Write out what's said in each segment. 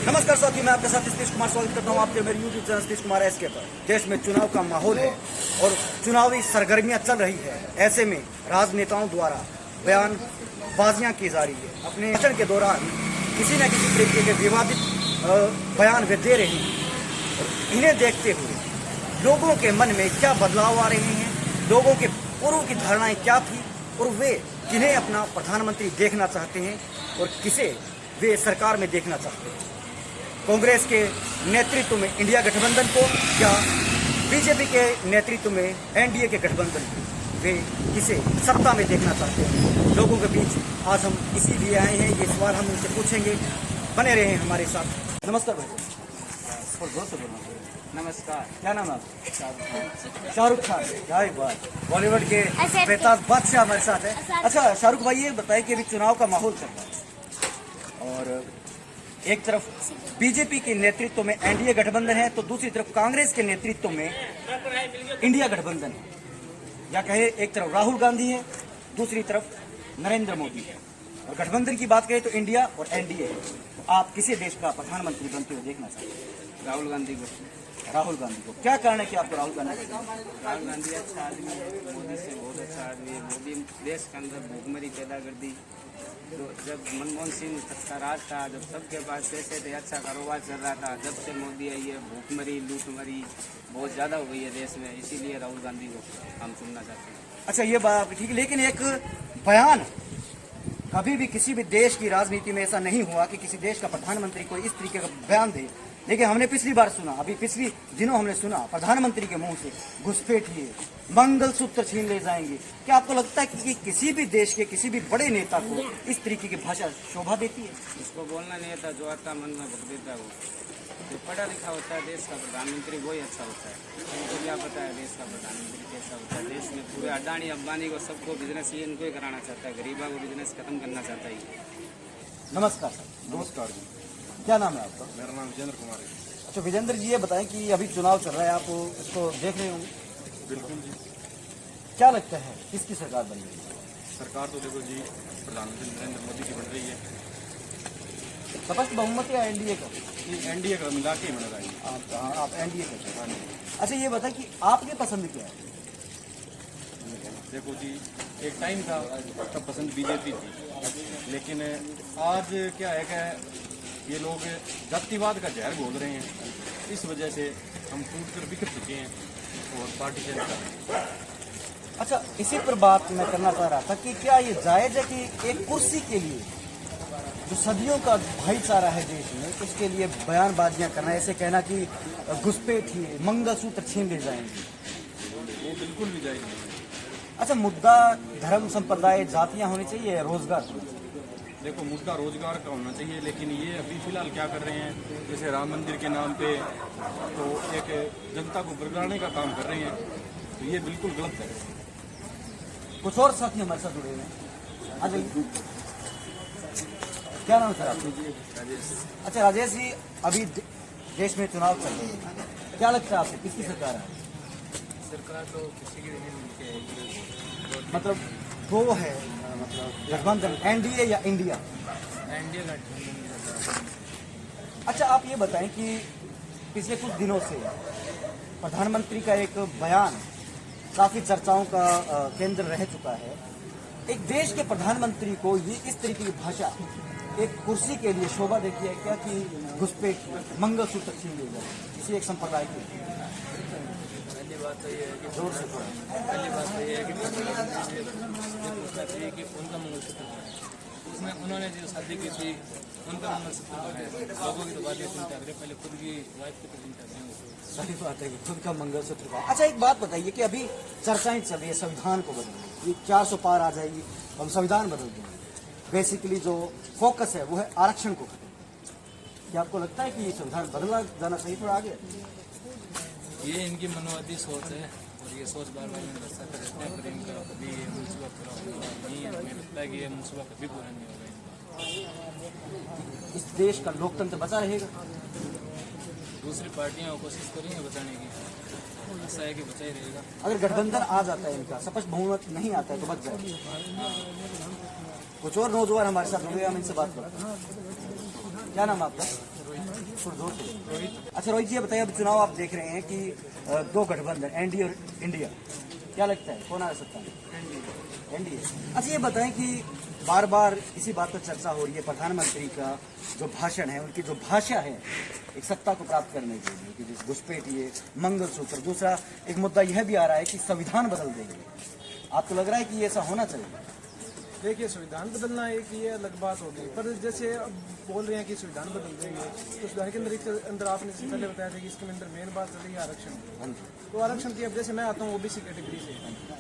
नमस्कार साथियों, मैं आपके साथ सतीश कुमार स्वागत करता हूं आपके मेरे YouTube channel Satish Kumar SK पर। देश में चुनाव का माहौल है और चुनावी सरगर्मियां चल रही है। ऐसे में राजनेताओं द्वारा बयानबाजियां की जा रही है। अपने भाषण के दौरान किसी न किसी तरीके के विवादित बयान वे दे रहे हैं। इन्हें देखते हुए लोगों के मन में क्या बदलाव आ रहे हैं, लोगों के पूर्व की धारणाएं क्या थी और वे किन्हें अपना प्रधानमंत्री देखना चाहते हैं और किसे वे सरकार में देखना चाहते हैं। कांग्रेस के नेतृत्व में इंडिया गठबंधन को या बीजेपी के नेतृत्व में एनडीए के गठबंधन को, वे किसे सत्ता में देखना चाहते हैं। लोगों के बीच आज हम इसीलिए आए हैं, ये सवाल हम उनसे पूछेंगे। बने रहे हमारे साथ। नमस्कार भाई। जोर से बोलना। नमस्कार। क्या नाम है आपका? शाहरुख खान। क्या बात, बॉलीवुड के बेताज बादशाह हमारे साथ है। अच्छा शाहरुख भाई, ये बताइए कि अभी चुनाव का माहौल चल रहा है और एक तरफ बीजेपी के नेतृत्व में एनडीए गठबंधन है तो दूसरी तरफ कांग्रेस के नेतृत्व में इंडिया गठबंधन है, या कहे एक तरफ राहुल गांधी है, दूसरी तरफ नरेंद्र मोदी है। और गठबंधन की बात करें तो इंडिया और एनडीए है। तो आप किसी देश का प्रधानमंत्री बनते हुए देखना चाहते हैं? राहुल गांधी को। राहुल गांधी को क्या कारण है कि आपको राहुल गांधी? राहुल गांधी अच्छा आदमी है, मोदी से बहुत अच्छा आदमी है। मोदी देश के अंदर भूखमरी पैदा कर दी। तो जब मनमोहन सिंह का राज था, जब सबके पास पैसे थे, अच्छा कारोबार चल रहा था, जब से मोदी आई है भूखमरी लूटमरी बहुत ज़्यादा हो गई है देश में। इसीलिए राहुल गांधी को हम चुनना चाहते हैं। अच्छा ये बात ठीक है, लेकिन एक बयान, कभी भी किसी भी देश की राजनीति में ऐसा नहीं हुआ कि किसी देश का प्रधानमंत्री कोई इस तरीके का बयान दे। लेकिन हमने पिछली बार सुना, अभी पिछली दिनों हमने सुना प्रधानमंत्री के मुंह से घुसपैठिए, मंगलसूत्र छीन ले जाएंगे। क्या आपको लगता है कि किसी भी देश के किसी भी बड़े नेता को इस तरीके की भाषा शोभा देती है? उसको बोलना नहीं आता, जो आता मन में भर देता है। वो जो पढ़ा लिखा होता है देश का प्रधानमंत्री वही अच्छा होता है। उनको क्या पता है देश का प्रधानमंत्री कैसा होता है। देश में पूरे अडानी अंबानी को सबको बिजनेस ये इनको ही कराना चाहता है, गरीबा को बिजनेस खत्म करना चाहता है। नमस्कार सर। नमस्कार जी। क्या नाम है आपका? मेरा नाम विजेंद्र कुमार है। अच्छा विजेंद्र जी, ये बताएं कि अभी चुनाव चल रहा है, आप इसको देख रहे होंगे। बिल्कुल जी। क्या लगता है किसकी सरकार बन रही है? सरकार तो देखो जी प्रधानमंत्री नरेंद्र मोदी की बन रही है। स्पष्ट बहुमत या एनडीए का? एनडीए का मिला के बन रहा है। आप एनडीए का। अच्छा ये बताएं कि आपकी पसंद क्या है? देखो जी, एक टाइम था तब पसंद बीजेपी थी, लेकिन आज क्या है कि ये लोग जातिवाद का जहर घोल रहे हैं। इस वजह से हम टूट कर बिखर चुके हैं और पार्टी चेंज कर रहे हैं। अच्छा इसी पर बात मैं करना चाह रहा था कि क्या ये जायज है कि एक कुर्सी के लिए जो सदियों का भाईचारा है देश में, उसके लिए बयानबाजियां करना, ऐसे कहना कि घुसपैठिए, मंगलसूत्र छीन ले जाएंगे, वो बिल्कुल भी जायज नहीं है। अच्छा मुद्दा धर्म संप्रदाय जातियां होनी चाहिए या रोजगार होना चाहिए? देखो मुद्दा रोजगार का होना चाहिए, लेकिन ये अभी फिलहाल क्या कर रहे हैं, जैसे राम मंदिर के नाम पे तो एक जनता को बिगाड़ने का काम कर रहे हैं, तो ये बिल्कुल गलत है। कुछ और साथी हमारे साथ जुड़े हुए हैं। आ जाइए। क्या नाम है सर आपका? अच्छा राजेश जी, अभी देश में चुनाव चल रहे हैं, क्या लगता है आपको किसकी सरकार है? सरकार तो किसी की नहीं मिलती है, मतलब दो है, मतलब गठबंधन एनडीए या इंडिया? एनडीए गठबंधन। अच्छा आप ये बताएं कि पिछले कुछ दिनों से प्रधानमंत्री का एक बयान काफी चर्चाओं का केंद्र रह चुका है। एक देश के प्रधानमंत्री को ये इस तरीके की भाषा एक कुर्सी के लिए शोभा देती है क्या कि घुसपैठ, मंगलसूत्र छीन ले जाए किसी एक संप्रदाय की? पहली बात तो ये है कि जोर से पहली बात तो ये है कि पूछना चाहिए कि उनका मंगलसूत्र उसमें उन्होंने जो शादी की थी उनका मंगलसूत्र है। लोगों की तो बात ये चिंता करें, पहले खुद की वाइफ की तो चिंता करें। सही बात है कि खुद का मंगलसूत्र का। अच्छा एक बात बताइए कि अभी चर्चाएं चल रही है संविधान को बदलने, ये 400 पार आ जाएगी, हम संविधान बदल देंगे। बेसिकली जो फोकस है वो है आरक्षण को खत्म। क्या आपको लगता है कि ये संविधान बदला जाना सही पर आगे? ये इनकी मनोवादी सोच है और ये सोच बार बार भरोसा करते हैं, पर इनका कभी ये मनसूबा पूरा नहीं है। हमें लगता है कि ये मनसूबा कभी पूरा नहीं होगा इनका। इस देश का लोकतंत्र बचा रहेगा? दूसरी पार्टियां कोशिश करेंगे बचाने की, ऐसा है कि बचा ही रहेगा। अगर गठबंधन आ जाता है, इनका स्पष्ट बहुमत नहीं आता है तो बच जाएगा। कुछ और नौजवान हमारे साथ जुड़े, हम इनसे बात करते हैं। क्या नाम है आपका? सुरजोर से। अच्छा रोहित जी, ये बताइए, अब चुनाव आप देख रहे हैं कि दो गठबंधन एनडीए और इंडिया, क्या लगता है कौन आ सकता है? एनडीए। अच्छा ये बताएं कि बार बार इसी बात पर चर्चा हो रही है, प्रधानमंत्री का जो भाषण है, उनकी जो भाषा है एक सत्ता को प्राप्त करने के लिए कि जैसे घुसपैठ, ये मंगलसूत्र, दूसरा एक मुद्दा यह भी आ रहा है कि संविधान बदल देंगे। आपको लग रहा है कि ये ऐसा होना चाहिए? देखिए, संविधान बदलना एक ये अलग बात होगी, पर जैसे अब बोल रहे हैं कि संविधान बदल देंगे, तो संविधान के अंदर आपने पहले बताया था कि इसके अंदर मेन बात चल रही है आरक्षण। तो आरक्षण की, अब जैसे मैं आता हूँ ओबीसी कैटेगरी से,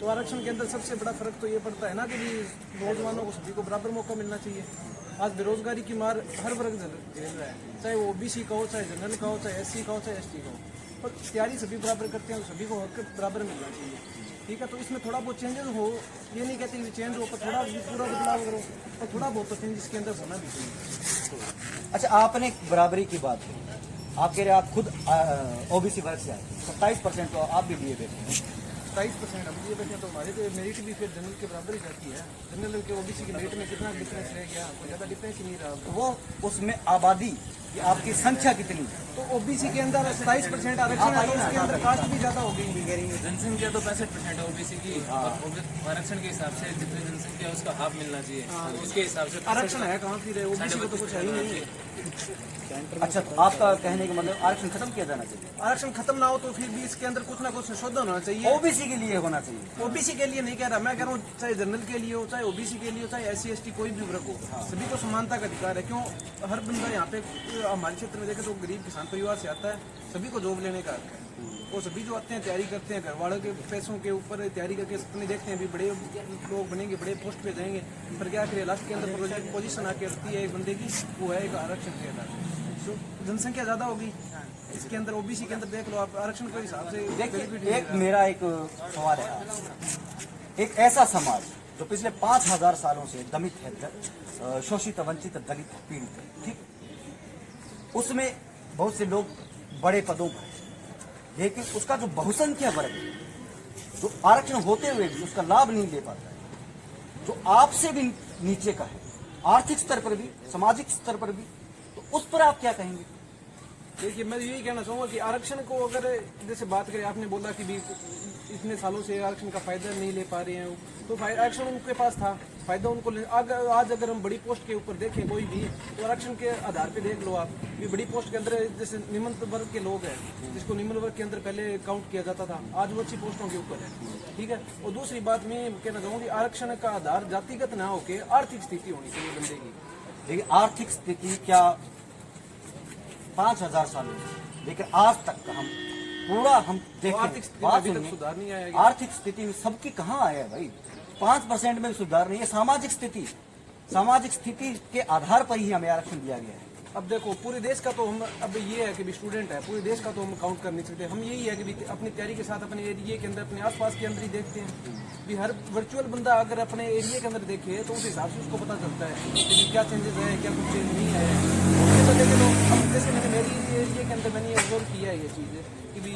तो आरक्षण के अंदर सबसे बड़ा फर्क तो ये पड़ता है ना कि नौजवानों को सभी को बराबर मौका मिलना चाहिए। आज बेरोजगारी की मार हर वर्ग झेल रहा है, चाहे वो ओबीसी का हो, चाहे जनरल का हो, चाहे एससी का हो, चाहे एसटी का हो, पर तैयारी सभी बराबर करते हैं, सभी को हक बराबर मिलना चाहिए। ठीक है, तो इसमें थोड़ा बहुत चेंजेस हो, ये नहीं कहते कि चेंज हो, पर थोड़ा पूरा बदलाव करो, और थोड़ा बहुत तो चेंज इसके अंदर होना भी चाहिए। अच्छा, आपने बराबरी की बात की, आप कह रहे हैं आप खुद ओबीसी वर्ग से आए, 27% तो आप भी लिए बैठे हैं। 27% हम लिए बैठे हैं, तो हमारे तो मेरिट भी फिर जनरल के बराबर ही जाती है। जनरल के ओबीसी के मेरिट में कितना डिफरेंस रह गया? कोई ज़्यादा डिफरेंस ही नहीं रहा। वो उसमें आबादी की आपकी संख्या कितनी है? तो ओबीसी के अंदर 27% आरक्षण है, तो उसके अंदर कास्ट भी ज़्यादा हो गई। जनसंख्या तो 65% है ओबीसी की, और आरक्षण के हिसाब से जितनी जनसंख्या है उसका हाफ मिलना चाहिए, उसके हिसाब से आरक्षण है कहाँ फिर? ओबीसी को तो कुछ है ही नहीं। अच्छा, तो आपका कहने का मतलब आरक्षण खत्म किया जाना चाहिए? आरक्षण खत्म ना हो तो फिर भी इसके अंदर कुछ ना कुछ संशोधन होना चाहिए। ओबीसी के लिए होना चाहिए। ओबीसी के लिए नहीं कह रहा मैं, कह रहा हूँ चाहे जनरल के लिए हो, चाहे ओबीसी के लिए हो, चाहे एससी एसटी कोई भी वर्ग हो, सभी को समानता का अधिकार है। क्यों? हर बंदा यहाँ पे हमारे क्षेत्र में देखे तो गरीब किसान परिवार से आता है, सभी को जॉब लेने का हक है। वो सभी जो आते हैं तैयारी करते हैं, घर वालों के पैसों के ऊपर तैयारी करके सपने देखते हैं भी बड़े लोग बनेंगे, बड़े पोस्ट पे जाएंगे, पर क्या करें लास्ट के अंदर पोजीशन आके रखती है एक बंदे की, वो है एक आरक्षण के आधार। तो जनसंख्या ज़्यादा होगी इसके अंदर, ओबीसी के अंदर देख लो आप आरक्षण के हिसाब से। देखिए, एक मेरा एक सवाल है, एक ऐसा समाज जो पिछले 5000 सालों से दमित है, शोषित, वंचित, दलित, पीड़ित है, ठीक, उसमें बहुत से लोग बड़े पदों पर हैं, लेकिन उसका जो बहुसंख्यक वर्ग है, जो आरक्षण होते हुए भी उसका लाभ नहीं ले पाता है, जो आपसे भी नीचे का है, आर्थिक स्तर पर भी, सामाजिक स्तर पर भी, तो उस पर आप क्या कहेंगे? देखिए, मैं यही कहना चाहूँगा कि आरक्षण को अगर जैसे बात करें, आपने बोला कि भी इतने सालों से आरक्षण का फायदा नहीं ले पा रहे हैं, तो आरक्षण उनके पास था, फायदा उनको आज अगर हम बड़ी पोस्ट के ऊपर देखें कोई भी, तो आरक्षण के आधार पे देख लो आप भी बड़ी पोस्ट के अंदर जैसे निम्न वर्ग के लोग हैं, जिसको निम्न वर्ग के अंदर पहले काउंट किया जाता था, आज वो अच्छी पोस्टों के ऊपर है। ठीक है, और दूसरी बात मैं कहना चाहूँगा कि आरक्षण का आधार जातिगत ना होकर आर्थिक स्थिति होनी चाहिए बंदे की। देखिए, आर्थिक स्थिति क्या 5000 सालों से लेकिन आज तक का हम देखें, आर्थिक स्थिति में बात अभी तक सुनिए, सुधार नहीं आया। आर्थिक स्थिति में सबकी कहाँ आया है भाई? 5% में भी सुधार नहीं है। सामाजिक स्थिति के आधार पर ही हमें आरक्षण दिया गया है। अब देखो, पूरे देश का तो हम, अब ये है कि भी स्टूडेंट है, पूरे देश का तो हम काउंट कर नहीं सकते। हम यही है कि भी अपनी तैयारी के साथ अपने एरिया के अंदर, अपने आसपास के अंदर ही देखते हैं भी हर वर्चुअल बंदा अगर अपने एरिया के अंदर देखे तो उस हिसाब से उसको पता चलता है कि क्या चेंजेस है, क्या कुछ चेंज नहीं है। तो देखे तो अब जैसे मैंने मेरी एरिया के अंदर मैंने ऑब्जर्व किया है ये चीज़ कि भी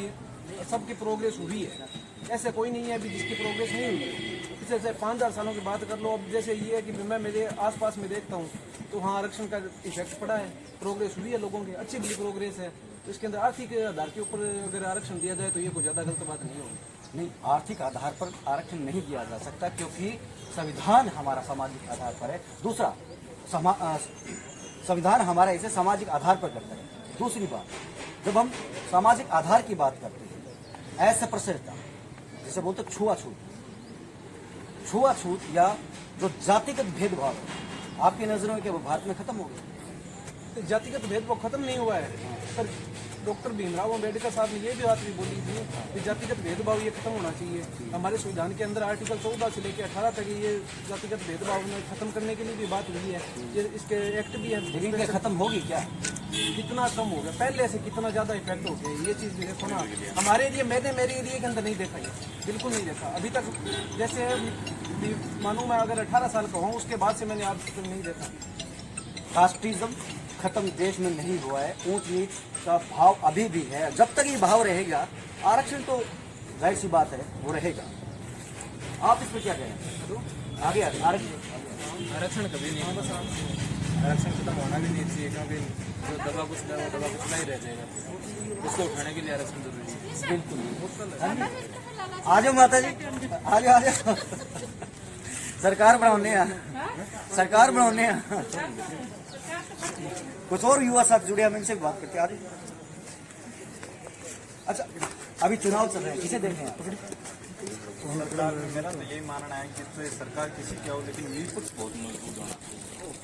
सबकी प्रोग्रेस हुई है, ऐसा कोई नहीं है अभी जिसकी प्रोग्रेस नहीं हुई है। पिछले से 5000 सालों की बात कर लो। अब जैसे ये है कि मैं मेरे आसपास में देखता हूँ तो हाँ आरक्षण का इफेक्ट पड़ा है, प्रोग्रेस हुई है, लोगों की अच्छी बड़ी प्रोग्रेस है। तो इसके अंदर आर्थिक आधार के ऊपर अगर आरक्षण दिया जाए तो ये कोई ज़्यादा गलत बात नहीं होगी। नहीं, आर्थिक आधार पर आरक्षण नहीं दिया जा सकता क्योंकि संविधान हमारा सामाजिक आधार पर है। दूसरा, संविधान हमारा इसे सामाजिक आधार पर करता है। दूसरी बात, जब हम सामाजिक आधार की बात करते हैं, असप्रसरता जिसे बोलते छुआछूत या जो जातिगत भेदभाव है, आपकी नजरों में क्या वो भारत में खत्म हो गया? जातिगत भेदभाव खत्म नहीं हुआ है, पर डॉक्टर भीमराव अम्बेडकर साहब ने ये भी बात भी बोली थी कि जातिगत भेदभाव ये खत्म होना चाहिए। हमारे संविधान के अंदर आर्टिकल 14 से लेकर 18 तक ये जातिगत भेदभाव में खत्म करने के लिए भी बात हुई है। ये इसके एक्ट भी है, लेकिन क्या खत्म होगी क्या? कितना कम हो गया, पहले से कितना ज़्यादा इफेक्ट हो गया। ये चीज़ देखो ना, हमारे एरिया मेरे एरिया के अंदर नहीं देखा, ये बिल्कुल नहीं देखा अभी तक। जैसे मानूँ मैं अगर 18 साल का हूँ, उसके बाद से मैंने आज तक नहीं देखा। कास्टिज्म खत्म देश में नहीं हुआ है, ऊंच नीच का भाव अभी भी है। जब तक ये भाव रहेगा, आरक्षण तो जाहिर सी बात है वो रहेगा। आप इस पर क्या कहें? आगे आरक्षण आरक्षण कभी नहीं, आरक्षण खत्म होना भी नहीं चाहिए, क्योंकि जो दबा कुचला है वो दबा कुचला ही रह जाएगा। उसको उठाने के लिए आरक्षण जरूरी है। बिल्कुल। आ जाओ माता जी, आ जाओ। सरकार बनाने सरकार बनाने कुछ और युवा साथ जुड़े, हम इनसे बात करते आ जाओ। अच्छा, अभी चुनाव चल रहे हैं, किसे देख रहे हैं? सरकार, मेरा तो यही मानना है कि तो सरकार किसी क्या हो, लेकिन विपक्ष बहुत मजबूत होना।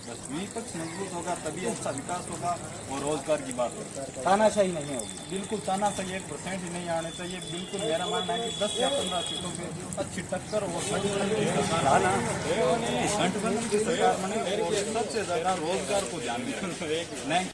बस विपक्ष मजबूत होगा तभी अच्छा विकास होगा और रोजगार की बात होगी। तानाशाही नहीं होगी। बिल्कुल तानाशाही 1% ही नहीं आने चाहिए। बिल्कुल मेरा मानना है कि 10 या 15 सीटों पे अच्छी टक्कर और गठबंधन की सरकार बने और सबसे ज्यादा रोजगार को ध्यान में